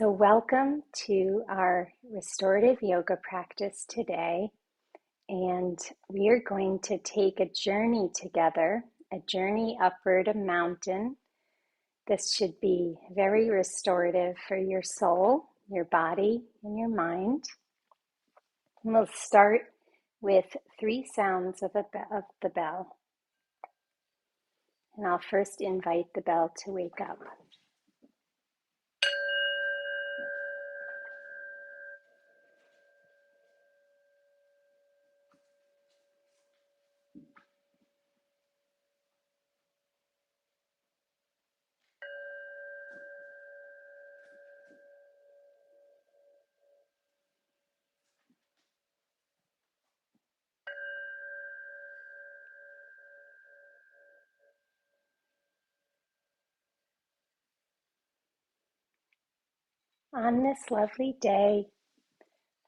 So welcome to our restorative yoga practice today. And we are going to take a journey together, a journey upward a mountain. This should be very restorative for your soul, your body, and your mind. And we'll start with 3 sounds of the bell. And I'll first invite the bell to wake up. On this lovely day,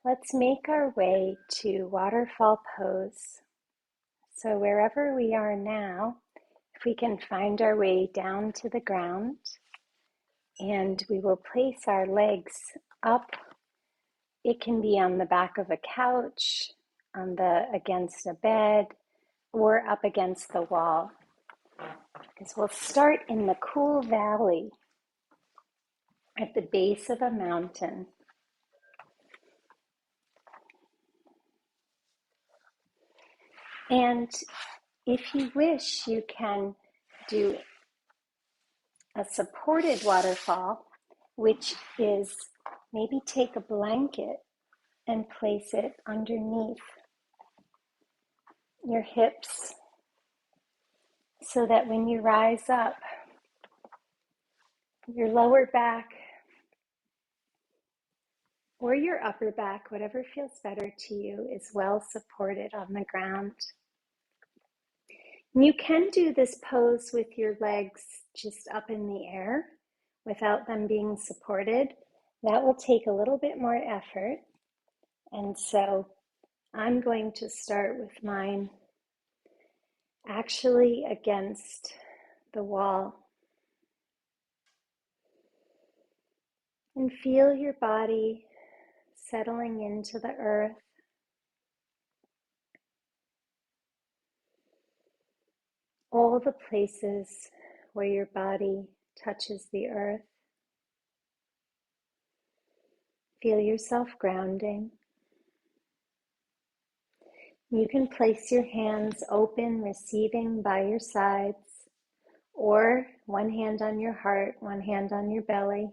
let's make our way to waterfall pose. So wherever we are now, if we can find our way down to the ground, and we will place our legs up. It can be on the back of a couch, against a bed, or up against the wall. Because we'll start in the cool valley at the base of a mountain. And if you wish, you can do a supported waterfall, which is maybe take a blanket and place it underneath your hips so that when you rise up, your lower back or your upper back, whatever feels better to you, is well supported on the ground. And you can do this pose with your legs just up in the air without them being supported. That will take a little bit more effort. And so I'm going to start with mine actually against the wall. And feel your body settling into the earth. All the places where your body touches the earth. Feel yourself grounding. You can place your hands open, receiving by your sides, or one hand on your heart, one hand on your belly.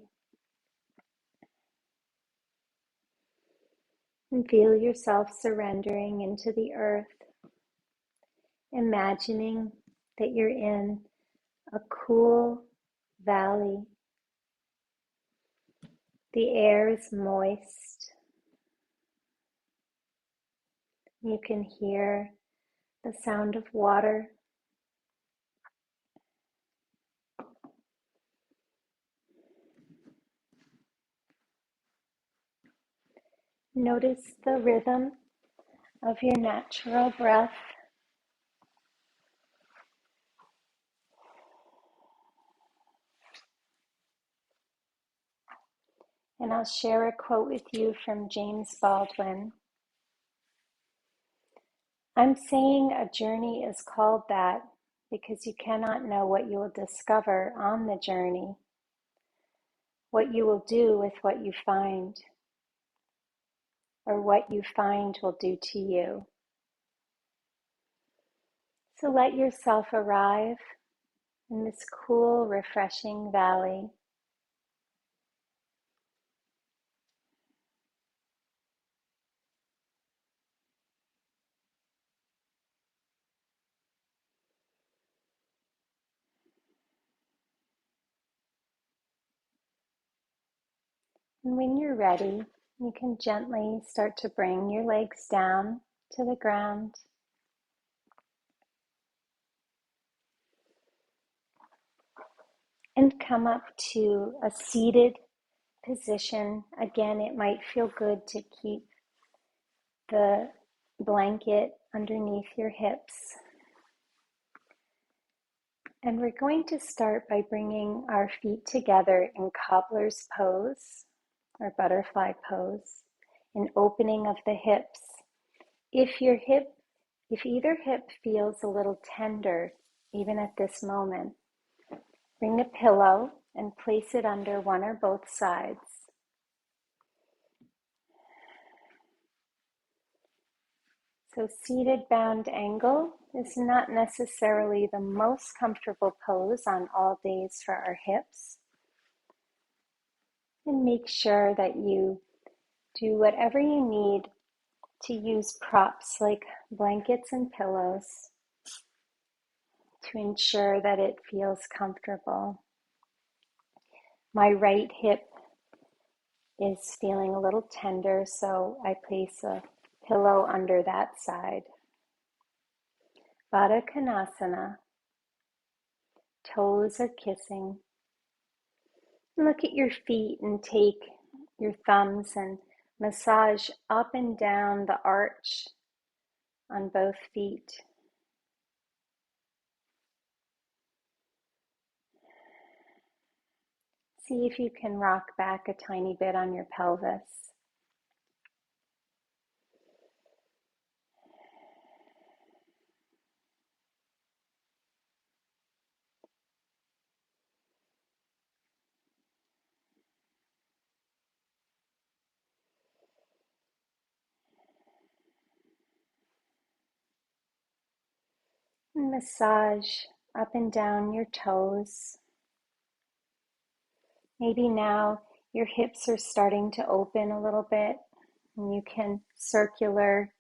And feel yourself surrendering into the earth, imagining that you're in a cool valley. The air is moist. You can hear the sound of water. Notice the rhythm of your natural breath. And I'll share a quote with you from James Baldwin. I'm saying a journey is called that because you cannot know what you will discover on the journey, what you will do with what you find, or what you find will do to you. So let yourself arrive in this cool, refreshing valley. And when you're ready, you can gently start to bring your legs down to the ground. And come up to a seated position. Again, it might feel good to keep the blanket underneath your hips. And we're going to start by bringing our feet together in cobbler's pose. or butterfly pose, an opening of the hips. If either hip feels a little tender, even at this moment, bring a pillow and place it under one or both sides. So seated bound angle is not necessarily the most comfortable pose on all days for our hips. And make sure that you do whatever you need to use props like blankets and pillows to ensure that it feels comfortable. My right hip is feeling a little tender, so I place a pillow under that side. Baddha Konasana, toes are kissing. Look at your feet and take your thumbs and massage up and down the arch on both feet. See if you can rock back a tiny bit on your pelvis. And massage up and down your toes. Maybe now your hips are starting to open a little bit, and you can circular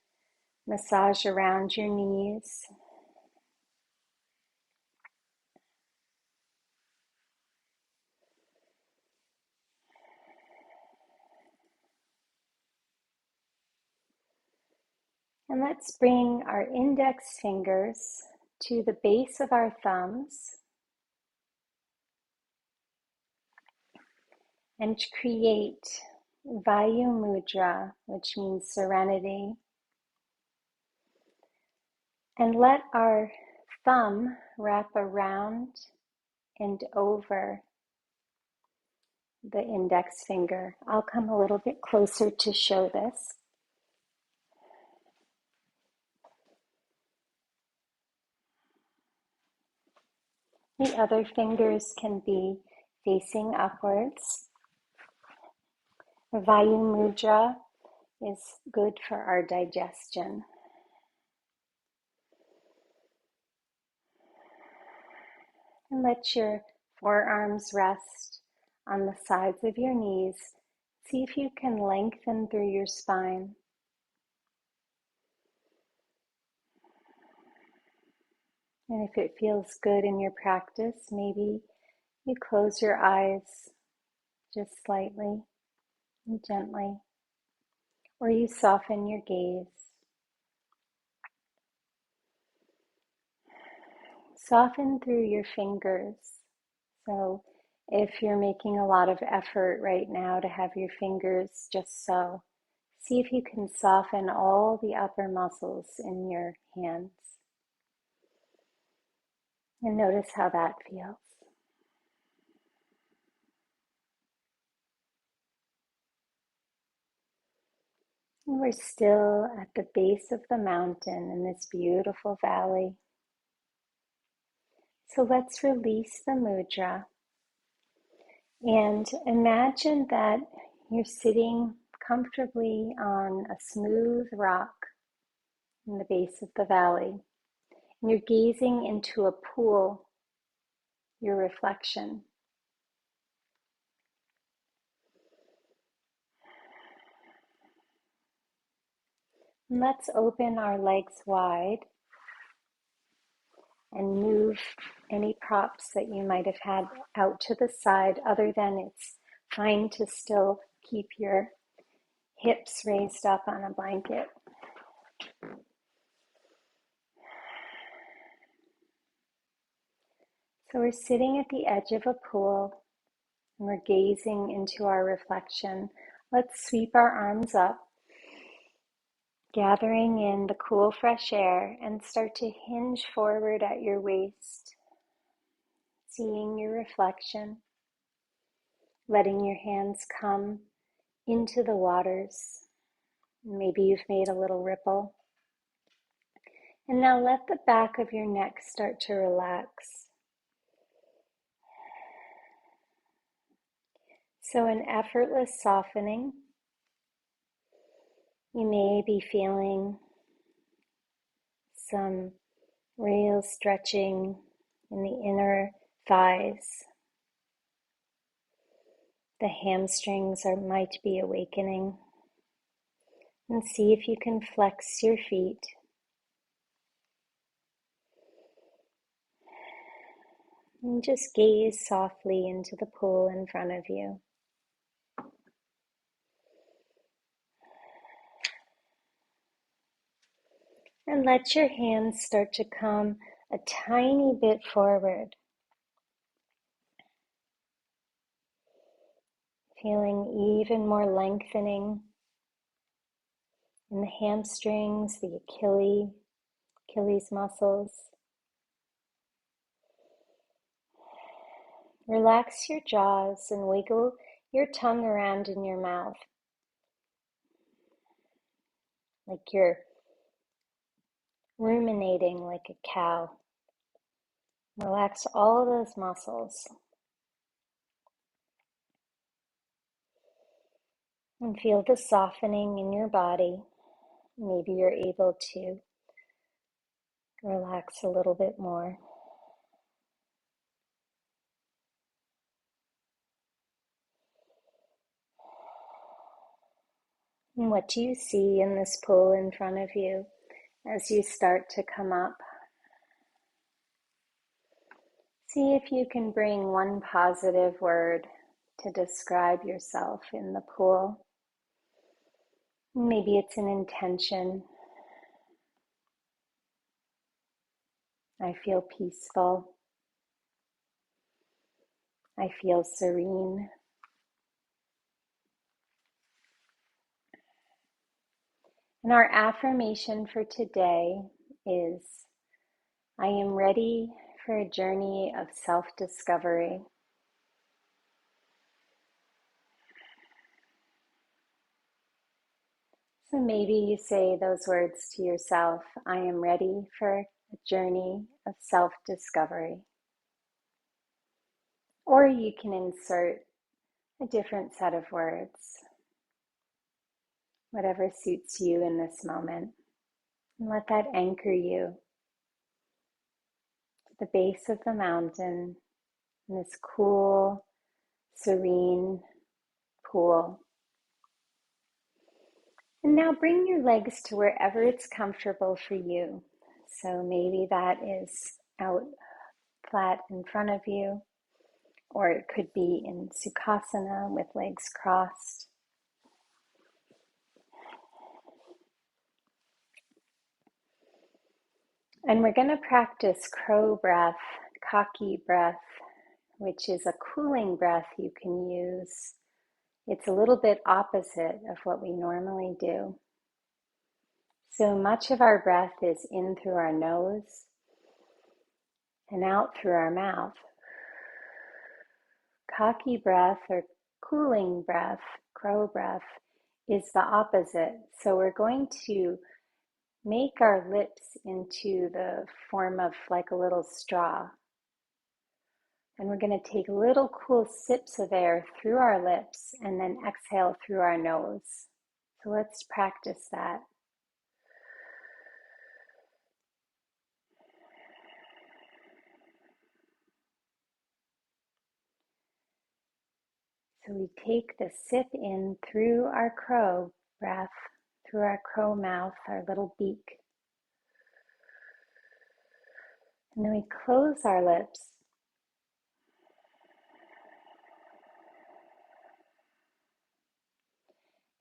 massage around your knees. And let's bring our index fingers to the base of our thumbs and create Vayu Mudra, which means serenity. And let our thumb wrap around and over the index finger. I'll come a little bit closer to show this. The other fingers can be facing upwards. Vayu Mudra is good for our digestion. And let your forearms rest on the sides of your knees. See if you can lengthen through your spine. And if it feels good in your practice, maybe you close your eyes just slightly and gently, or you soften your gaze. Soften through your fingers. So if you're making a lot of effort right now to have your fingers just so, see if you can soften all the upper muscles in your hands. And notice how that feels. And we're still at the base of the mountain in this beautiful valley. So let's release the mudra and imagine that you're sitting comfortably on a smooth rock in the base of the valley. And you're gazing into a pool, your reflection. And let's open our legs wide and move any props that you might have had out to the side, other than it's fine to still keep your hips raised up on a blanket. So we're sitting at the edge of a pool and we're gazing into our reflection. Let's sweep our arms up, gathering in the cool, fresh air, and start to hinge forward at your waist, seeing your reflection, letting your hands come into the waters. Maybe you've made a little ripple. And now let the back of your neck start to relax. So an effortless softening. You may be feeling some real stretching in the inner thighs. The hamstrings might be awakening. And see if you can flex your feet. And just gaze softly into the pool in front of you. And let your hands start to come a tiny bit forward. Feeling even more lengthening in the hamstrings, the Achilles muscles. Relax your jaws and wiggle your tongue around in your mouth, like you're ruminating like a cow. Relax all those muscles. And feel the softening in your body. Maybe you're able to relax a little bit more. And what do you see in this pool in front of you as you start to come up? See if you can bring one positive word to describe yourself in the pool. Maybe it's an intention. I feel peaceful. I feel serene. And our affirmation for today is, I am ready for a journey of self-discovery. So maybe you say those words to yourself, I am ready for a journey of self-discovery. Or you can insert a different set of words, whatever suits you in this moment. And let that anchor you to the base of the mountain in this cool, serene pool. And now bring your legs to wherever it's comfortable for you. So maybe that is out flat in front of you, or it could be in Sukhasana with legs crossed. And we're going to practice crow breath, cocky breath, which is a cooling breath you can use. It's a little bit opposite of what we normally do. So much of our breath is in through our nose and out through our mouth. Cocky breath or cooling breath, crow breath, is the opposite. So we're going to make our lips into the form of like a little straw. And we're going to take little cool sips of air through our lips and then exhale through our nose. So let's practice that. So we take the sip in through our crow breath, through our crow mouth, our little beak. And then we close our lips.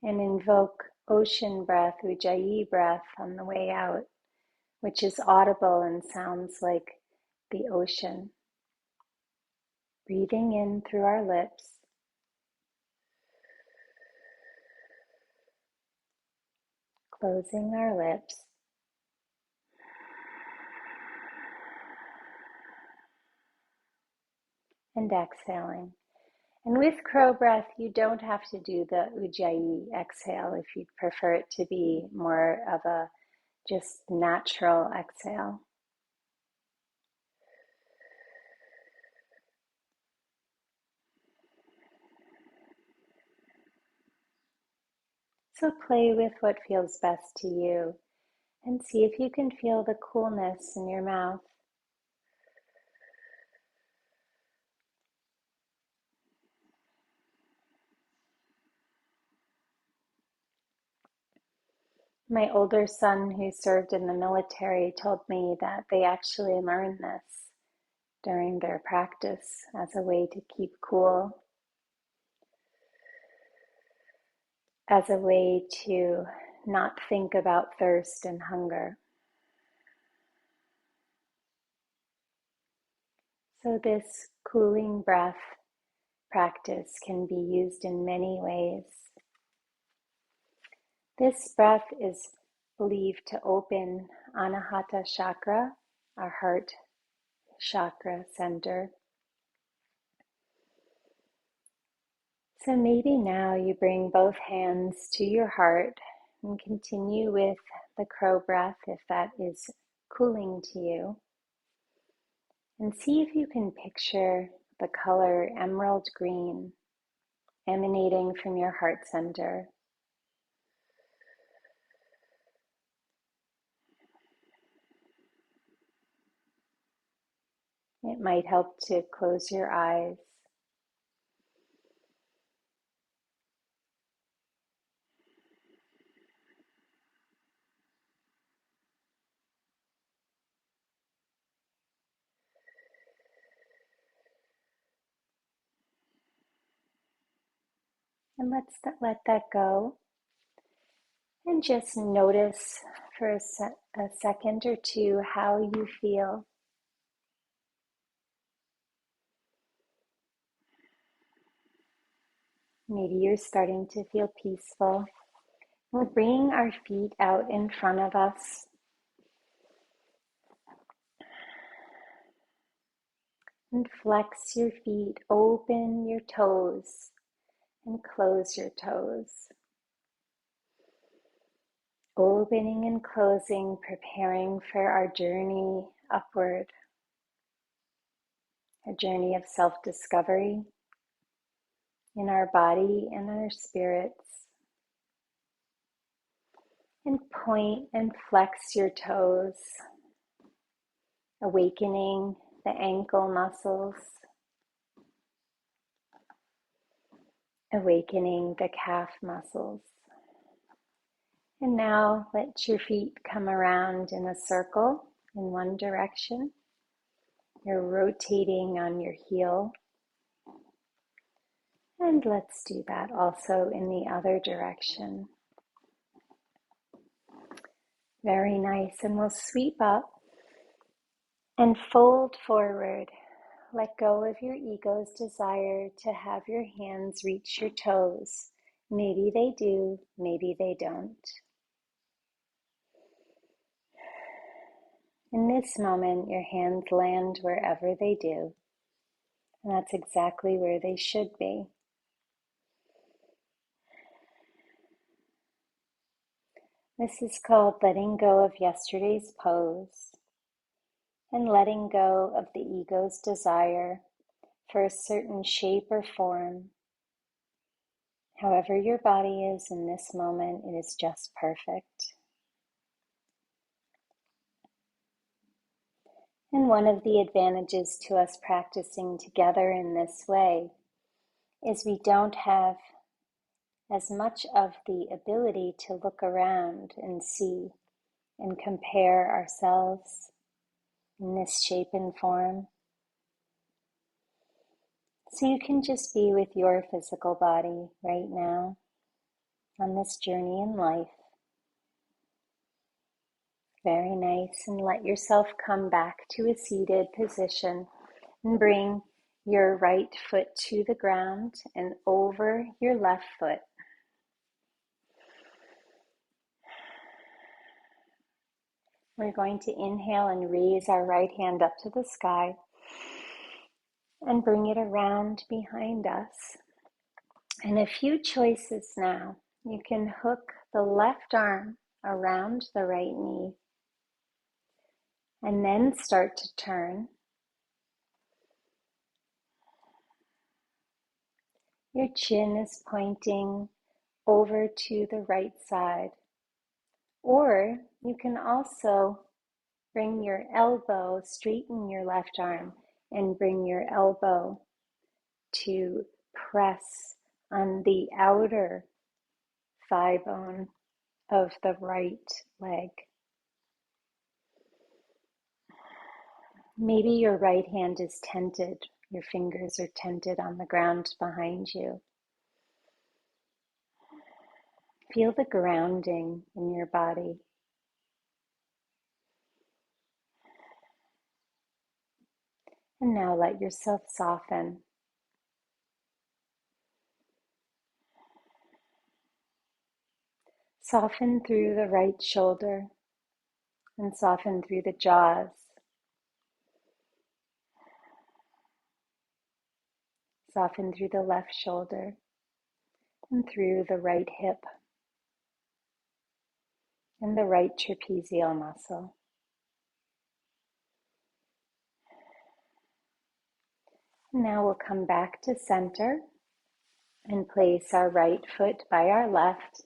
And invoke ocean breath, Ujjayi breath on the way out, which is audible and sounds like the ocean. Breathing in through our lips. Closing our lips. And exhaling. And with crow breath, you don't have to do the ujjayi exhale if you'd prefer it to be more of a just natural exhale. So play with what feels best to you and see if you can feel the coolness in your mouth. My older son, who served in the military, told me that they actually learn this during their practice as a way to keep cool, as a way to not think about thirst and hunger. So this cooling breath practice can be used in many ways. This breath is believed to open Anahata chakra, our heart chakra center. So maybe now you bring both hands to your heart and continue with the crow breath if that is cooling to you. And see if you can picture the color emerald green emanating from your heart center. It might help to close your eyes. And let that go. And just notice for a second or two how you feel. Maybe you're starting to feel peaceful. We'll bring our feet out in front of us. And flex your feet, open your toes, and close your toes. Opening and closing, preparing for our journey upward, a journey of self-discovery in our body and our spirits. And point and flex your toes, awakening the ankle muscles, awakening the calf muscles. And now let your feet come around in a circle in one direction. You're rotating on your heel. And let's do that also in the other direction. Very nice. And we'll sweep up and fold forward. Let go of your ego's desire to have your hands reach your toes. Maybe they do, maybe they don't. In this moment, your hands land wherever they do, and that's exactly where they should be. This is called letting go of yesterday's pose and letting go of the ego's desire for a certain shape or form. However your body is in this moment, it is just perfect. And one of the advantages to us practicing together in this way is we don't have as much of the ability to look around and see and compare ourselves in this shape and form. So you can just be with your physical body right now on this journey in life. Very nice. And let yourself come back to a seated position and bring your right foot to the ground and over your left foot. We're going to inhale and raise our right hand up to the sky. and bring it around behind us. And a few choices now. You can hook the left arm around the right knee and then start to turn. Your chin is pointing over to the right side. Or you can also bring your elbow, straighten your left arm, and bring your elbow to press on the outer thigh bone of the right leg. Maybe your right hand is tented, your fingers are tented on the ground behind you. Feel the grounding in your body. And now let yourself soften. Soften through the right shoulder and soften through the jaws. Soften through the left shoulder and through the right hip and the right trapezial muscle. Now we'll come back to center and place our right foot by our left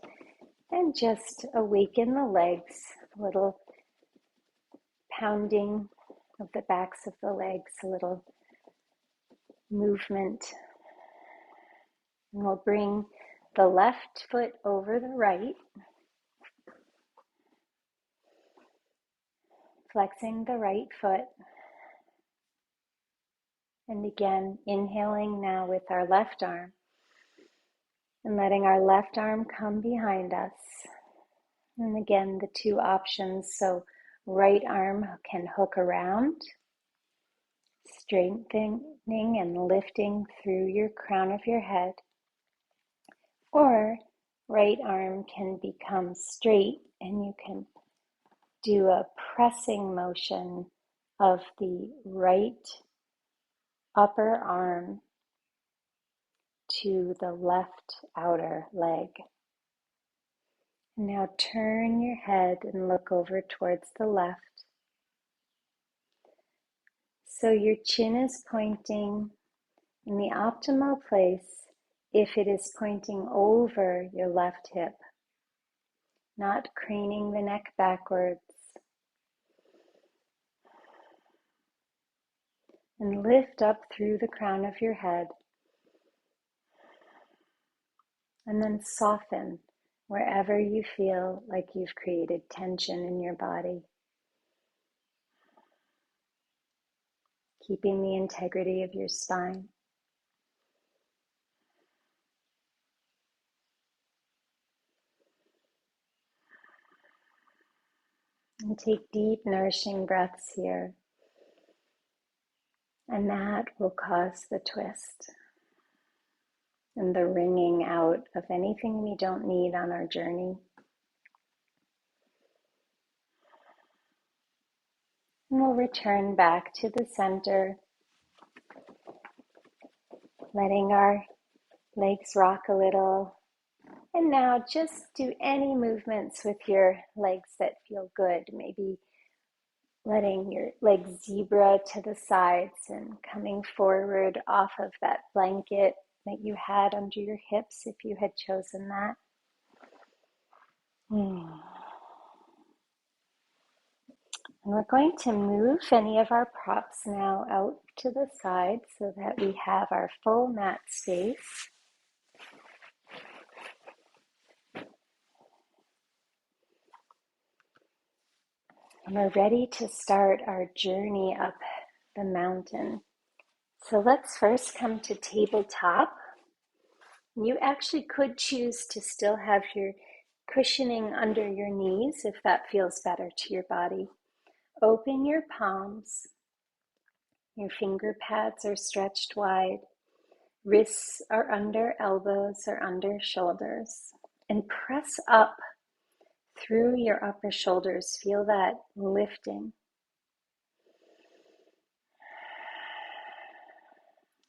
and just awaken the legs, a little pounding of the backs of the legs, a little movement. And we'll bring the left foot over the right, flexing the right foot. And again, inhaling now with our left arm and letting our left arm come behind us. And again, the two options. So right arm can hook around, strengthening and lifting through your crown of your head. Or right arm can become straight and you can do a pressing motion of the right upper arm to the left outer leg. Now turn your head and look over towards the left. So your chin is pointing in the optimal place if it is pointing over your left hip, not craning the neck backwards. And lift up through the crown of your head. And then soften wherever you feel like you've created tension in your body. Keeping the integrity of your spine. And take deep, nourishing breaths here. And that will cause the twist and the wringing out of anything we don't need on our journey. And we'll return back to the center, letting our legs rock a little. And now just do any movements with your legs that feel good. Maybe letting your legs zebra to the sides and coming forward off of that blanket that you had under your hips if you had chosen that. And we're going to move any of our props now out to the side so that we have our full mat space. And we're ready to start our journey up the mountain. So let's first come to tabletop. You actually could choose to still have your cushioning under your knees if that feels better to your body. Open your palms. Your finger pads are stretched wide. Wrists are under elbows or under shoulders. And press up through your upper shoulders. Feel that lifting.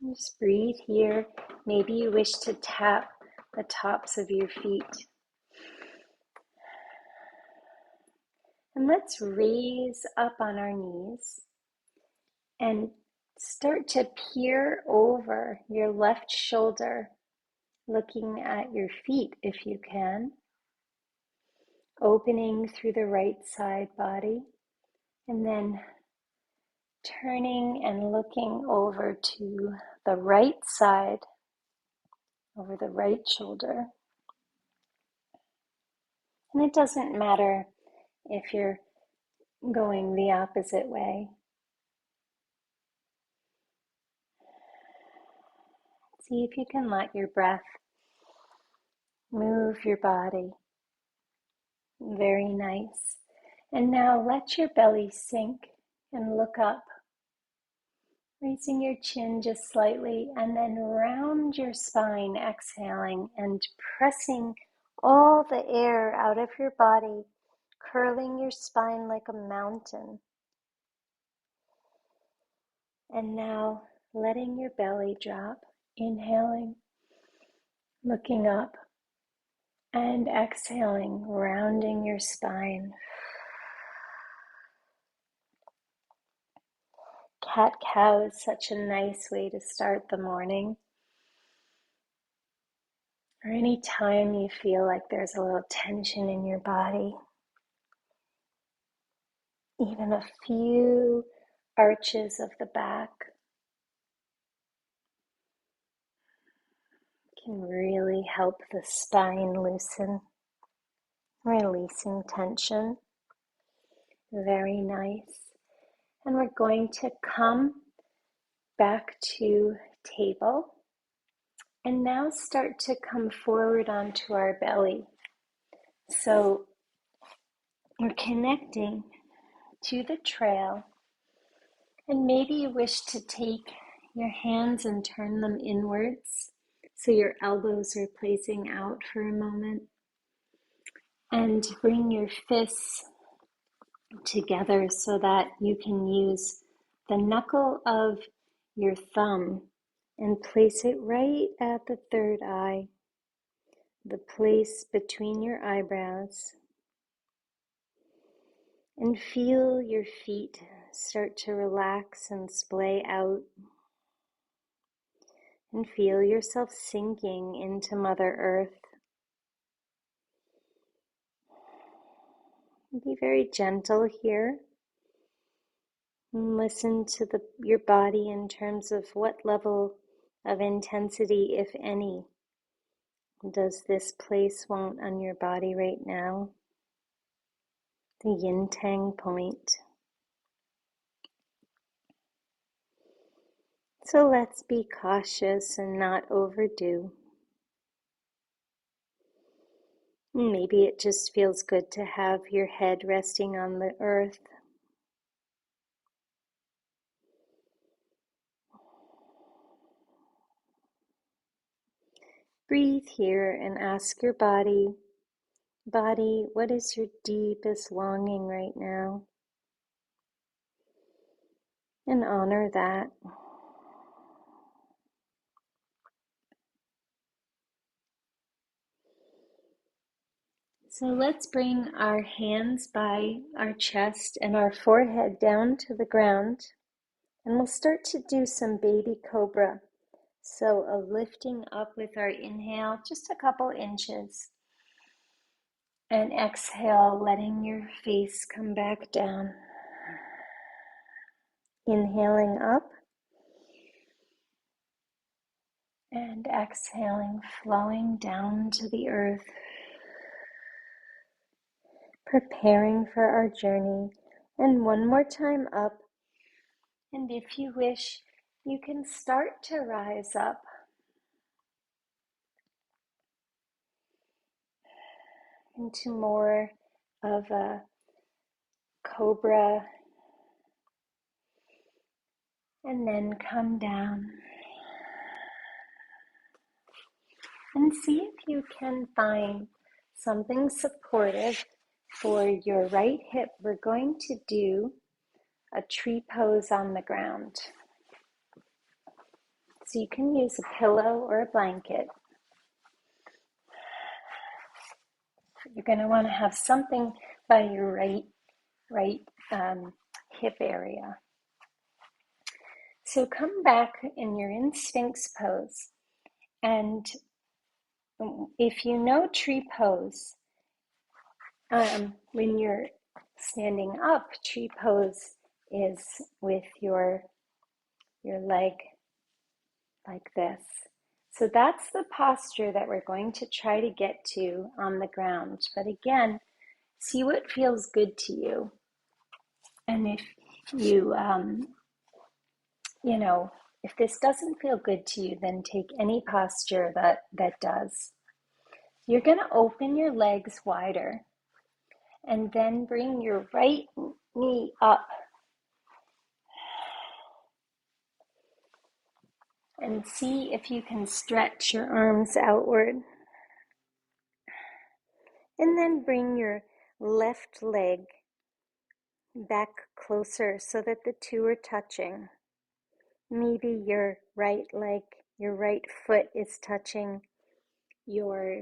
Just breathe here. Maybe you wish to tap the tops of your feet. And let's raise up on our knees and start to peer over your left shoulder, looking at your feet if you can, opening through the right side body, and then turning and looking over to the right side, over the right shoulder. And it doesn't matter if you're going the opposite way. See if you can let your breath move your body. Very nice. And now let your belly sink and look up, raising your chin just slightly, and then round your spine, exhaling and pressing all the air out of your body, curling your spine like a mountain. And now letting your belly drop, inhaling, looking up, and exhaling, rounding your spine. Cat-cow is such a nice way to start the morning. Or any time you feel like there's a little tension in your body. Even a few arches of the back can really help the spine loosen, releasing tension. Very nice. And we're going to come back to table and now start to come forward onto our belly. So we're connecting to the trail, and maybe you wish to take your hands and turn them inwards so your elbows are placing out for a moment, and bring your fists together so that you can use the knuckle of your thumb and place it right at the third eye, the place between your eyebrows, and feel your feet start to relax and splay out, and feel yourself sinking into Mother Earth. Be very gentle here. And listen to your body in terms of what level of intensity, if any, does this place want on your body right now? The yin tang point. So let's be cautious and not overdo. Maybe it just feels good to have your head resting on the earth. Breathe here and ask your body, what is your deepest longing right now? And honor that. So let's bring our hands by our chest and our forehead down to the ground, and we'll start to do some baby cobra. So a lifting up with our inhale, just a couple inches, and exhale, letting your face come back down. Inhaling up and exhaling, flowing down to the earth, preparing for our journey. And one more time up. And if you wish, you can start to rise up. Into more of a cobra, and then come down. And see if you can find something supportive for your right hip. We're going to do a tree pose on the ground. So you can use a pillow or a blanket. You're going to want to have something by your right hip area. So come back and you're in Sphinx pose. And if you know tree pose, when you're standing up, tree pose is with your leg like this. So that's the posture that we're going to try to get to on the ground. But again, see what feels good to you. And if you, if this doesn't feel good to you, then take any posture that does. You're going to open your legs wider and then bring your right knee up and see if you can stretch your arms outward. And then bring your left leg back closer so that the two are touching. Maybe your right leg, your right foot is touching your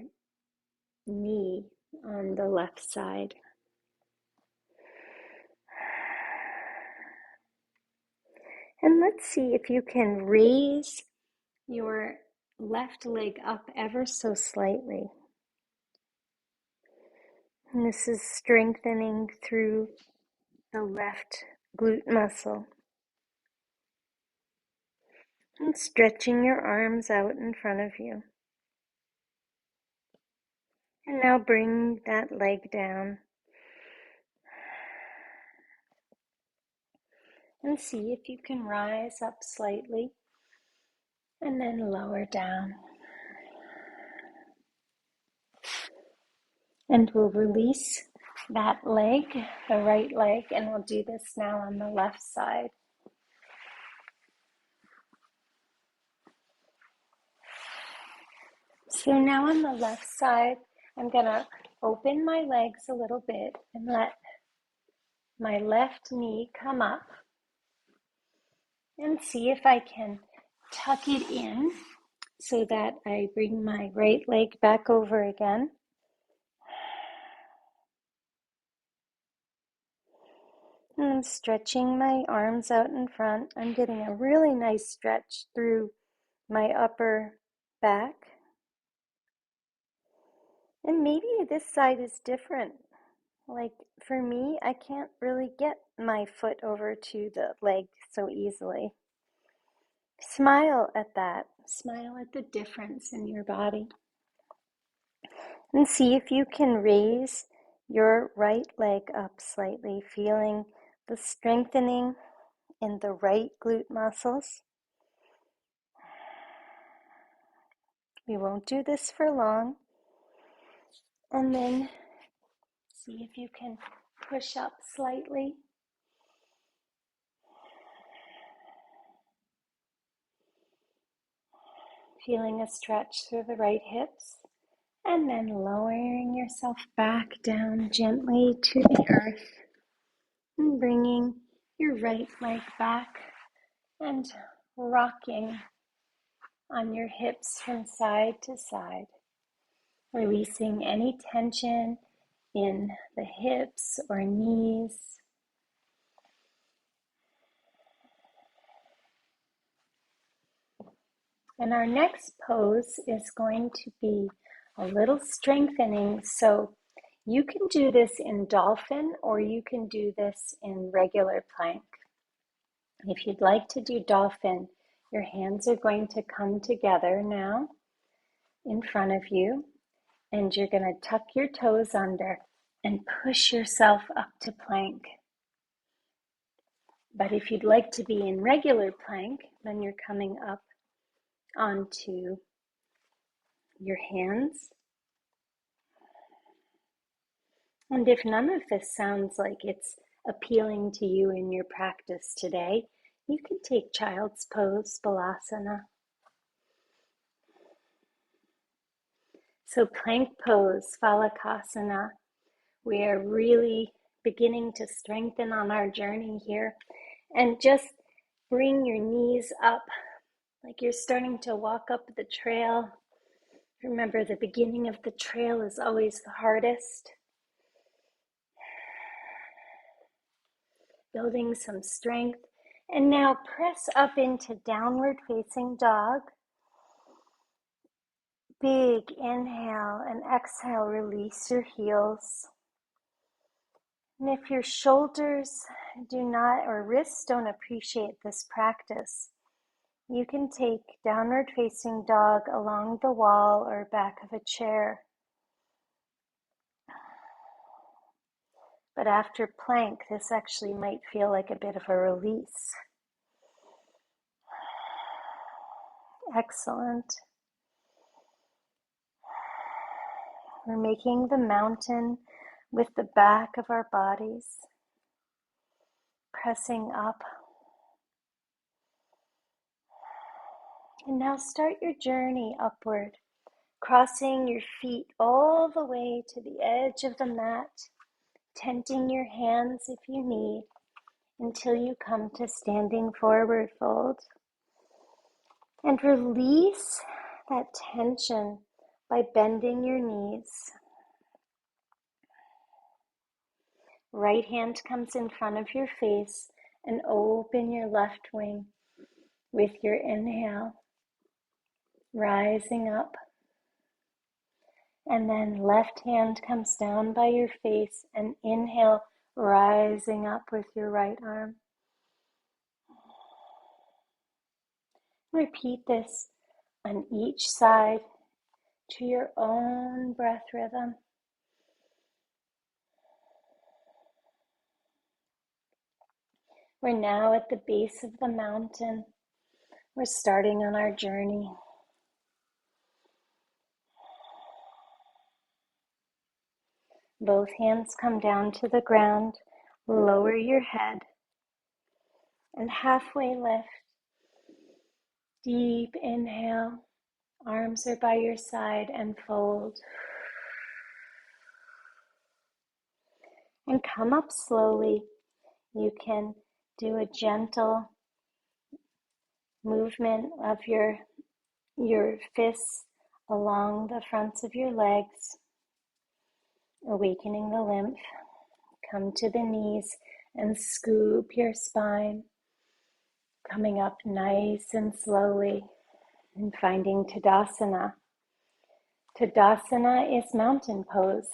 knee on the left side. And let's see if you can raise your left leg up ever so slightly. And this is strengthening through the left glute muscle. And stretching your arms out in front of you. And now bring that leg down. And see if you can rise up slightly and then lower down. And we'll release that leg, the right leg, and we'll do this now on the left side. So now on the left side, I'm going to open my legs a little bit and let my left knee come up and see if I can tuck it in so that I bring my right leg back over again. And I'm stretching my arms out in front. I'm getting a really nice stretch through my upper back. And maybe this side is different. Like for me, I can't really get my foot over to the leg so easily. Smile at that. Smile at the difference in your body. And see if you can raise your right leg up slightly, feeling the strengthening in the right glute muscles. We won't do this for long. And then see if you can push up slightly. Feeling a stretch through the right hips. And then lowering yourself back down gently to the earth. And bringing your right leg back and rocking on your hips from side to side. Releasing any tension in the hips or knees. And our next pose is going to be a little strengthening. So you can do this in dolphin or you can do this in regular plank. If you'd like to do dolphin, your hands are going to come together now in front of you, and you're going to tuck your toes under and push yourself up to plank. But if you'd like to be in regular plank, then you're coming up onto your hands. And if none of this sounds like it's appealing to you in your practice today, you can take child's pose, balasana. So plank pose, phalakasana, we are really beginning to strengthen on our journey here. And just bring your knees up like you're starting to walk up the trail. Remember, the beginning of the trail is always the hardest. Building some strength. And now press up into downward facing dog. Big inhale and exhale, release your heels. And if your shoulders do not, or wrists don't appreciate this practice, you can take downward facing dog along the wall or back of a chair. But after plank, this actually might feel like a bit of a release. Excellent. We're making the mountain with the back of our bodies, pressing up. And now start your journey upward, crossing your feet all the way to the edge of the mat, tenting your hands if you need, until you come to standing forward fold. And release that tension by bending your knees. Right hand comes in front of your face and open your left wing with your inhale, rising up. And then left hand comes down by your face and inhale, rising up with your right arm. Repeat this on each side to your own breath rhythm. We're now at the base of the mountain. We're starting on our journey. Both hands come down to the ground. Lower your head and halfway lift. Deep inhale. Arms are by your side and fold. And come up slowly. You can do a gentle movement of your fists along the fronts of your legs, awakening the lymph. Come to the knees and scoop your spine, coming up nice and slowly and finding Tadasana. Tadasana is mountain pose.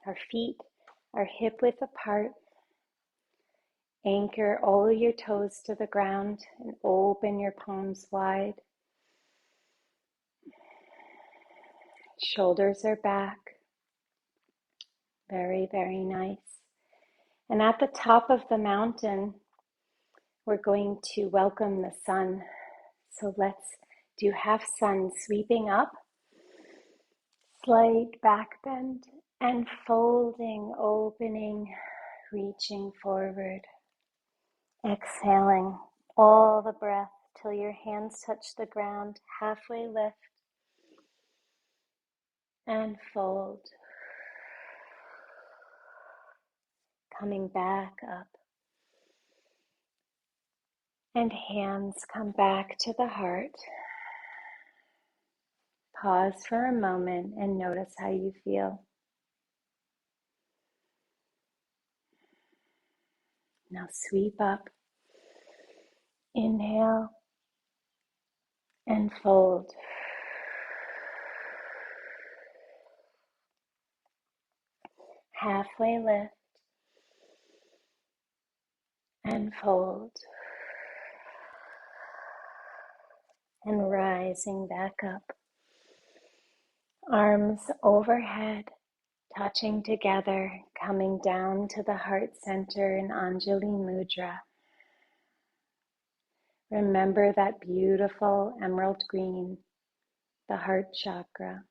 Our feet are hip width apart. Anchor all your toes to the ground and open your palms wide. Shoulders are back. Very, very nice. And at the top of the mountain, we're going to welcome the sun. So let's do half sun, sweeping up, slight back bend, and folding, opening, reaching forward. Exhaling all the breath till your hands touch the ground, halfway lift, and fold. Coming back up. And hands come back to the heart. Pause for a moment and notice how you feel. Now sweep up. Inhale and fold. Halfway lift and fold. And rising back up. Arms overhead, touching together, coming down to the heart center in Anjali Mudra. Remember that beautiful emerald green, the heart chakra.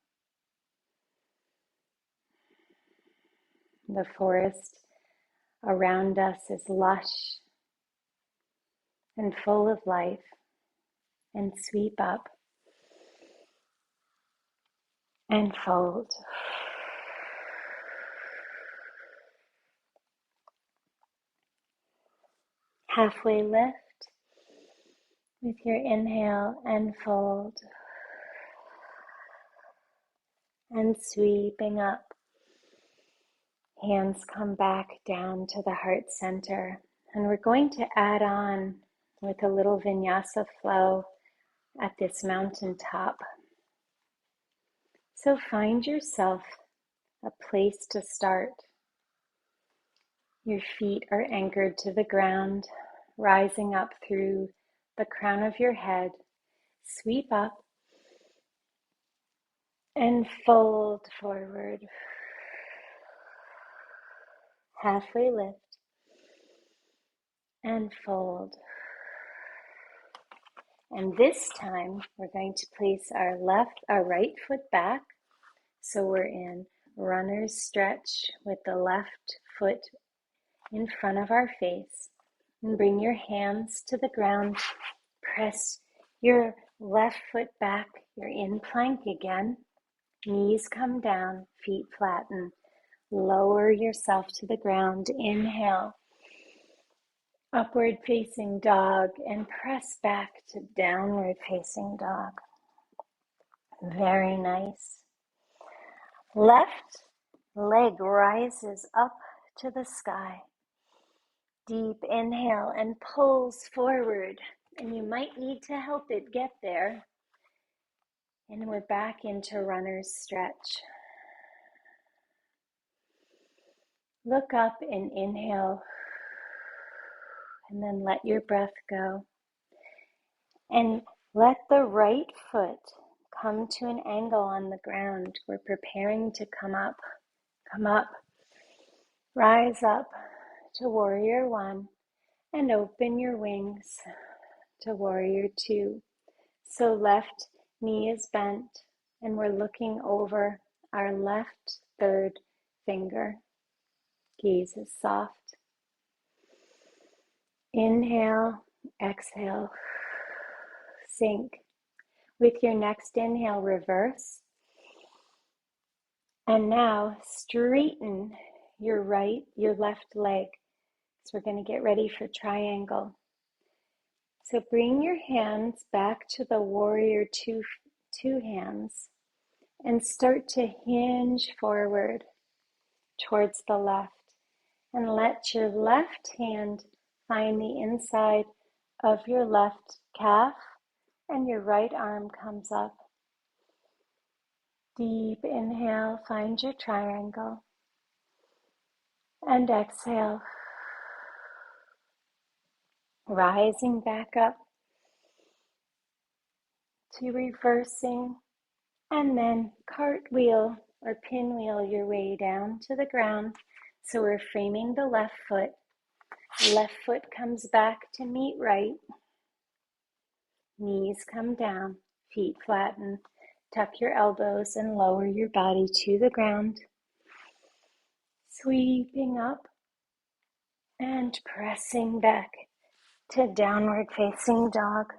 The forest around us is lush and full of life. And sweep up and fold. Halfway lift With your inhale and fold and sweeping up. Hands come back down to the heart center. And we're going to add on with a little vinyasa flow at this mountaintop. So find yourself a place to start. Your feet are anchored to the ground, rising up through the crown of your head. Sweep up and fold forward. Halfway lift and fold. And this time we're going to place our right foot back. So we're in runner's stretch with the left foot in front of our face. And bring your hands to the ground. Press your left foot back. You're in plank again. Knees come down, feet flatten. Lower yourself to the ground. Inhale. Upward facing dog and press back to downward facing dog. Very nice. Left leg rises up to the sky. Deep inhale and pulls forward. And you might need to help it get there. And we're back into runner's stretch. Look up and inhale. And then let your breath go. And let the right foot come to an angle on the ground. We're preparing to come up. Come up. Rise up to warrior one. And open your wings to warrior two. So left knee is bent and we're looking over our left third finger. Gaze is soft. Inhale, exhale, sink. With your next inhale, reverse. And now straighten your left leg. So we're going to get ready for triangle. So bring your hands back to the warrior two hands and start to hinge forward towards the left. And let your left hand find the inside of your left calf and your right arm comes up. Deep inhale, find your triangle. And exhale, rising back up to reversing. And then cartwheel or pinwheel your way down to the ground. So we're framing the left foot. Left foot comes back to meet right. Knees come down, feet flatten. Tuck your elbows and lower your body to the ground. Sweeping up and pressing back to downward facing dog.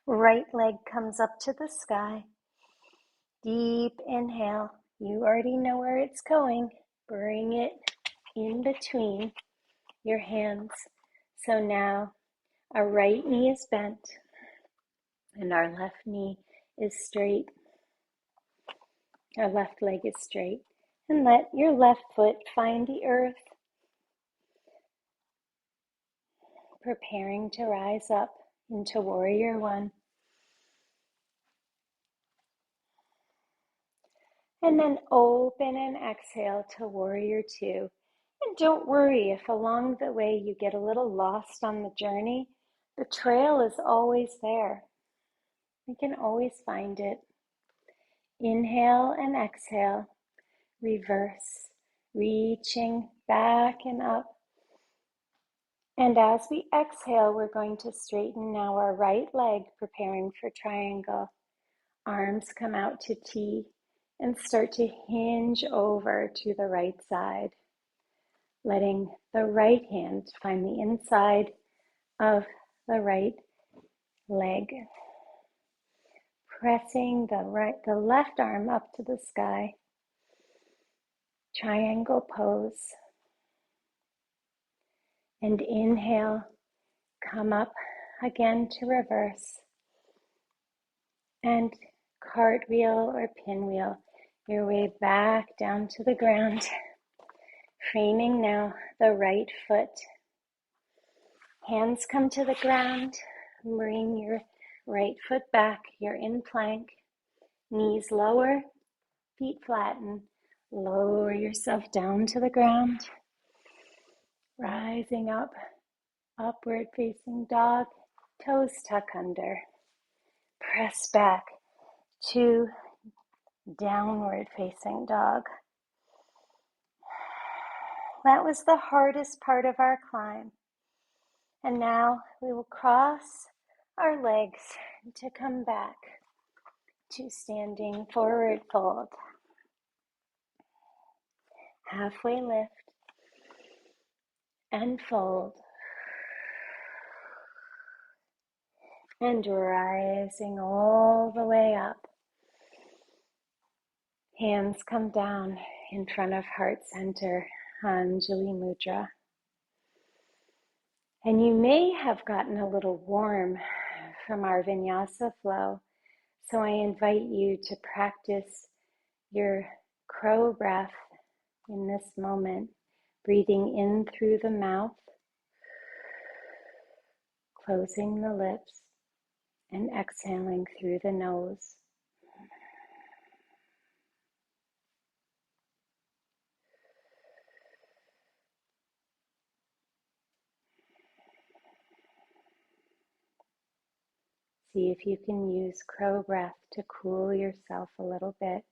Right leg comes up to the sky. Deep inhale. You already know where it's going. Bring it in between your hands. So now our right knee is bent and our left knee is straight. Our left leg is straight. And let your left foot find the earth. Preparing to rise up into warrior one. And then open and exhale to warrior two. And don't worry if along the way you get a little lost on the journey. The trail is always there. We can always find it. Inhale and exhale. Reverse. Reaching back and up. And as we exhale, we're going to straighten now our right leg, preparing for triangle. Arms come out to T and start to hinge over to the right side. Letting the right hand find the inside of the right leg. Pressing the left arm up to the sky. Triangle pose. And inhale, come up again to reverse and cartwheel or pinwheel your way back down to the ground, framing now the right foot. Hands come to the ground, bring your right foot back, you're in plank, knees lower, feet flatten, lower yourself down to the ground, rising up, upward facing dog, toes tuck under, press back to downward facing dog. That was the hardest part of our climb. And now we will cross our legs to come back to standing forward fold. Halfway lift and fold. And rising all the way up. Hands come down in front of heart center, Anjali Mudra. And you may have gotten a little warm from our vinyasa flow, so I invite you to practice your crow breath in this moment, breathing in through the mouth, closing the lips, and exhaling through the nose. See if you can use crow breath to cool yourself a little bit.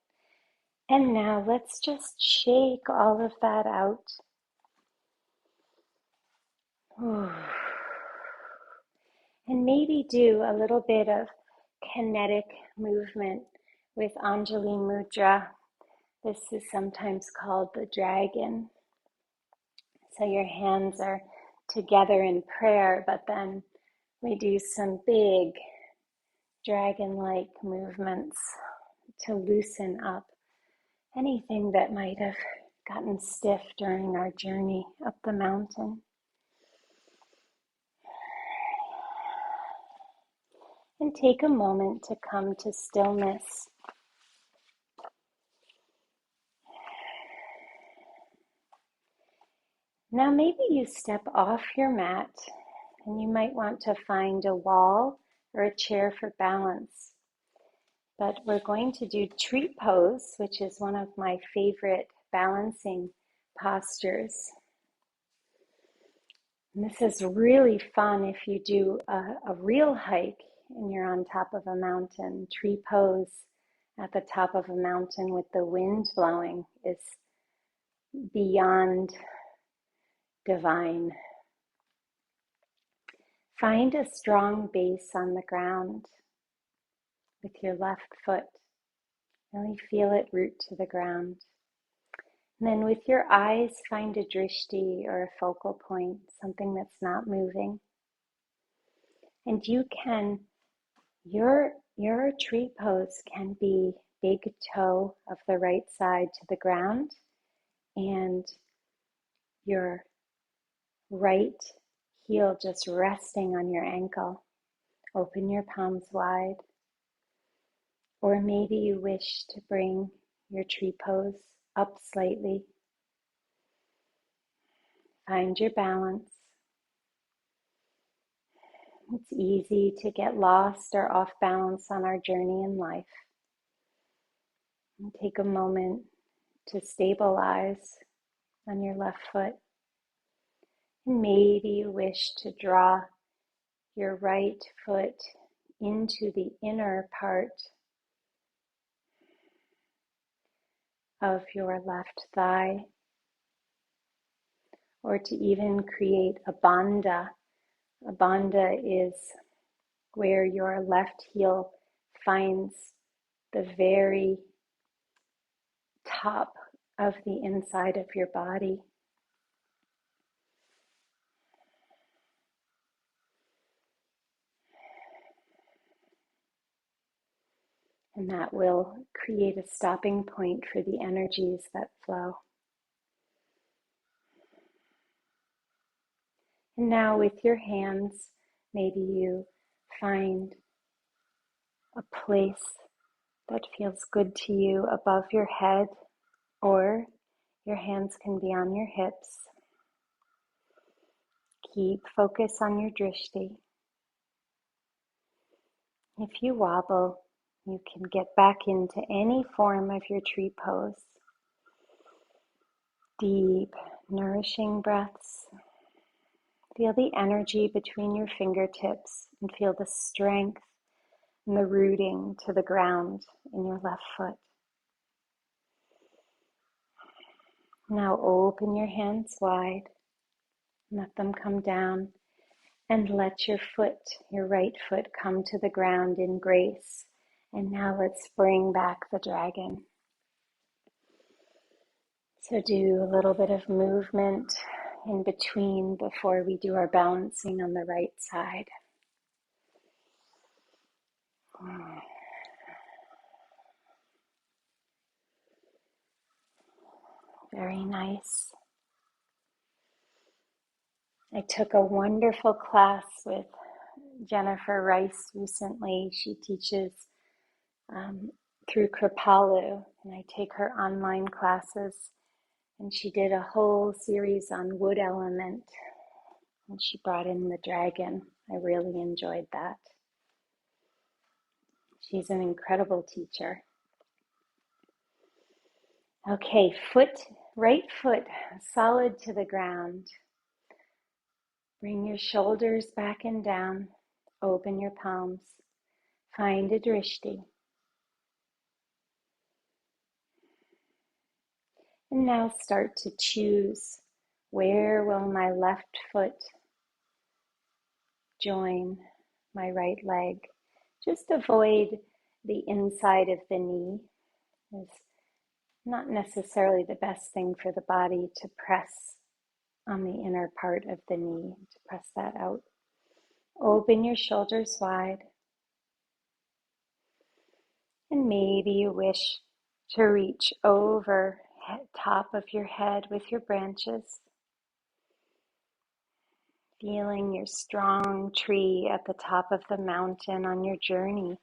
And now let's just shake all of that out. And maybe do a little bit of kinetic movement with Anjali Mudra. This is sometimes called the dragon. So your hands are together in prayer, but then we do some big dragon-like movements to loosen up anything that might have gotten stiff during our journey up the mountain. And take a moment to come to stillness. Now maybe you step off your mat and you might want to find a wall or a chair for balance. But we're going to do tree pose, which is one of my favorite balancing postures. And this is really fun if you do a real hike and you're on top of a mountain. Tree pose at the top of a mountain with the wind blowing is beyond divine. Find a strong base on the ground with your left foot. Really feel it root to the ground. And then with your eyes, find a drishti or a focal point, something that's not moving. And you can, your tree pose can be big toe of the right side to the ground and your right heel just resting on your ankle. Open your palms wide. Or maybe you wish to bring your tree pose up slightly. Find your balance. It's easy to get lost or off balance on our journey in life. And take a moment to stabilize on your left foot. And maybe you wish to draw your right foot into the inner part of your left thigh, or to even create a bandha. A bandha is where your left heel finds the very top of the inside of your body. And that will create a stopping point for the energies that flow. And now with your hands, Maybe you find a place that feels good to you above your head, or your hands can be on your hips. Keep focus on your drishti. If you wobble, you can get back into any form of your tree pose. Deep, nourishing breaths. Feel the energy between your fingertips and feel the strength and the rooting to the ground in your left foot. Now open your hands wide, let them come down, and let your foot, your right foot, come to the ground in grace. And now let's bring back the dragon. So do a little bit of movement in between before we do our balancing on the right side. Very nice. I took a wonderful class with Jennifer Rice recently. She teaches through Kripalu, and I take her online classes. And she did a whole series on wood element, and she brought in the dragon. I really enjoyed that. She's an incredible teacher. Okay, right foot solid to the ground. Bring your shoulders back and down. Open your palms. Find a drishti. And now start to choose, where will my left foot join my right leg? Just avoid the inside of the knee. It's not necessarily the best thing for the body to press on the inner part of the knee, to press that out. Open your shoulders wide. And maybe you wish to reach over top of your head with your branches, feeling your strong tree at the top of the mountain on your journey.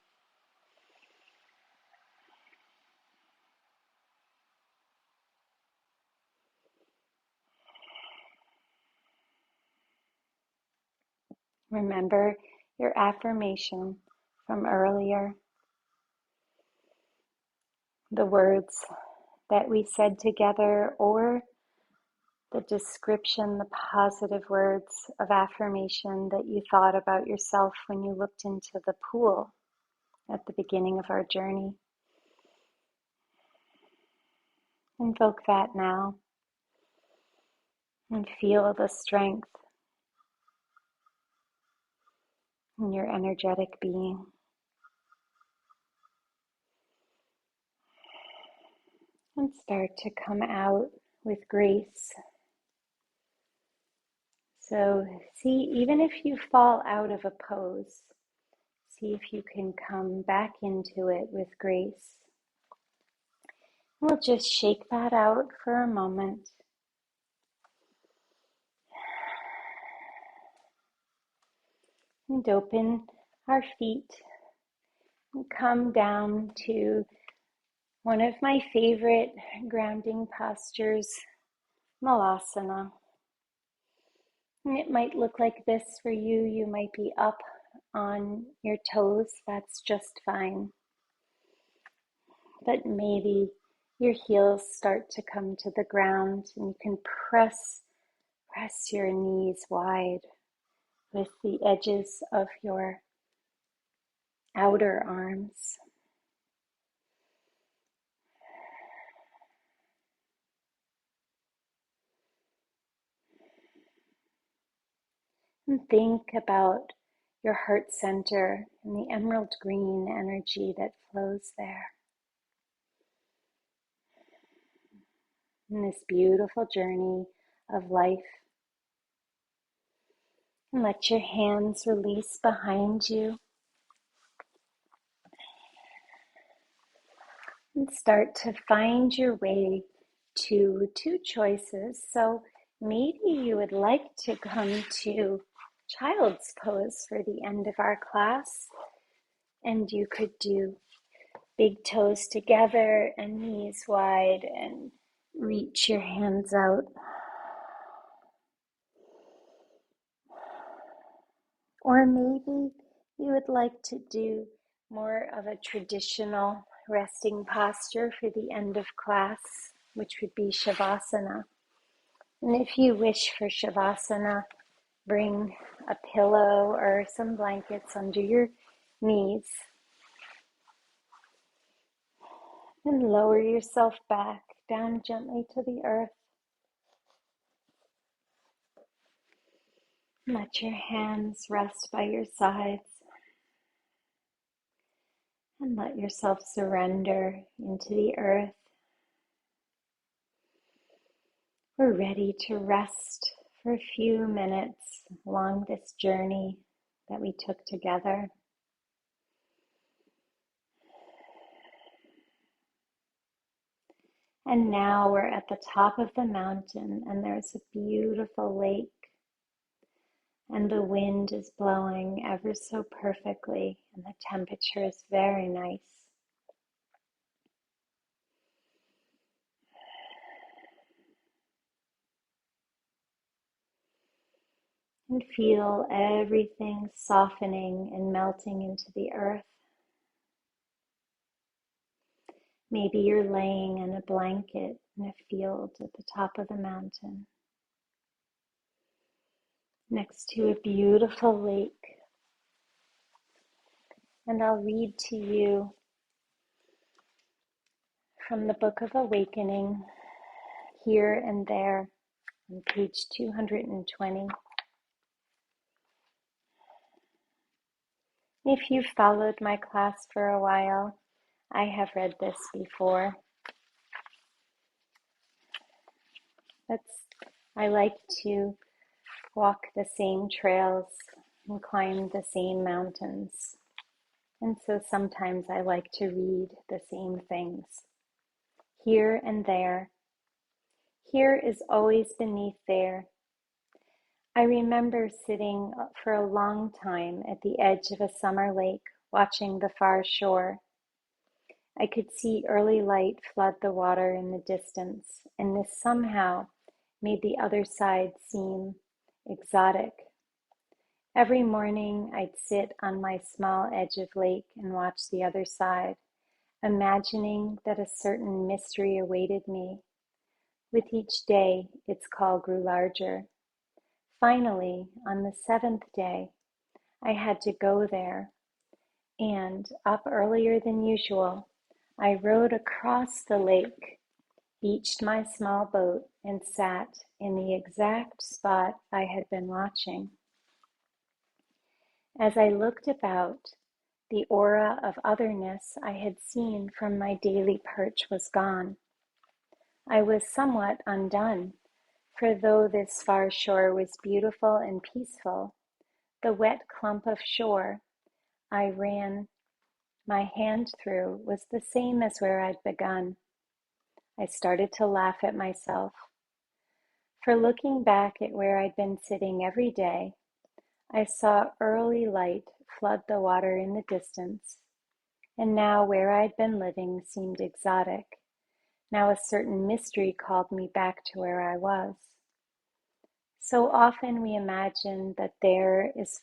Remember your affirmation from earlier, the words that we said together, or the description, the positive words of affirmation that you thought about yourself when you looked into the pool at the beginning of our journey. Invoke that now and feel the strength in your energetic being. And start to come out with grace. So see, even if you fall out of a pose, see if you can come back into it with grace. We'll just shake that out for a moment. And open our feet and come down to one of my favorite grounding postures, Malasana. And it might look like this for you. You might be up on your toes. That's just fine. But maybe your heels start to come to the ground and you can press your knees wide with the edges of your outer arms. And think about your heart center and the emerald green energy that flows there. In this beautiful journey of life. And let your hands release behind you. And start to find your way to two choices. So maybe you would like to come to child's pose for the end of our class. And you could do big toes together and knees wide and reach your hands out. Or maybe you would like to do more of a traditional resting posture for the end of class, which would be Shavasana. And if you wish for Shavasana, bring a pillow or some blankets under your knees and lower yourself back down gently to the earth. Let your hands rest by your sides and let yourself surrender into the earth. We're ready to rest for a few minutes along this journey that we took together. And now we're at the top of the mountain and there's a beautiful lake and the wind is blowing ever so perfectly and the temperature is very nice. And feel everything softening and melting into the earth. Maybe you're laying in a blanket in a field at the top of the mountain, next to a beautiful lake. And I'll read to you from the Book of Awakening, Here and There, on page 220. If you've followed my class for a while, I have read this before. I like to walk the same trails and climb the same mountains. And so sometimes I like to read the same things. Here and there. Here is always beneath there. I remember sitting for a long time at the edge of a summer lake, watching the far shore. I could see early light flood the water in the distance, and this somehow made the other side seem exotic. Every morning I'd sit on my small edge of lake and watch the other side, imagining that a certain mystery awaited me. With each day, its call grew larger. Finally, on the 7th day, I had to go there, and up earlier than usual, I rowed across the lake, beached my small boat, and sat in the exact spot I had been watching. As I looked about, the aura of otherness I had seen from my daily perch was gone. I was somewhat undone, for though this far shore was beautiful and peaceful, the wet clump of shore I ran my hand through was the same as where I'd begun. I started to laugh at myself. For looking back at where I'd been sitting every day, I saw early light flood the water in the distance, and now where I'd been living seemed exotic. Now a certain mystery called me back to where I was. So often we imagine that there is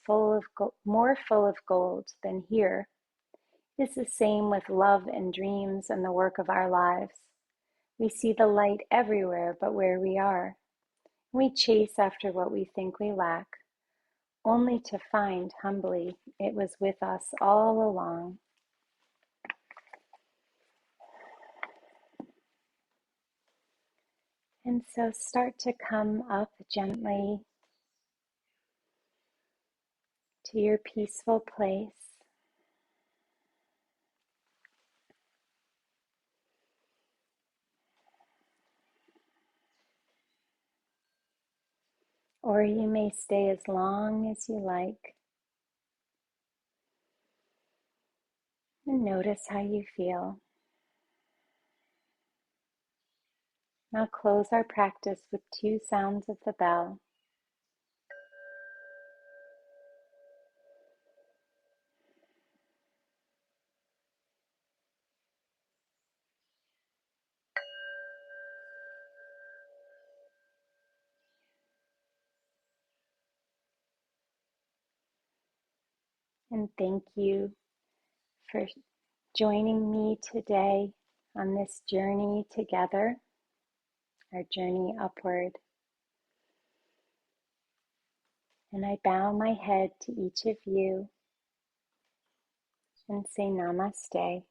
more full of gold than here. It is the same with love and dreams and the work of our lives. We see the light everywhere but where we are. We chase after what we think we lack, only to find humbly it was with us all along. And so start to come up gently to your peaceful place. Or you may stay as long as you like. And notice how you feel. Now close our practice with 2 sounds of the bell. And thank you for joining me today on this journey together, our journey upward. And I bow my head to each of you and say namaste.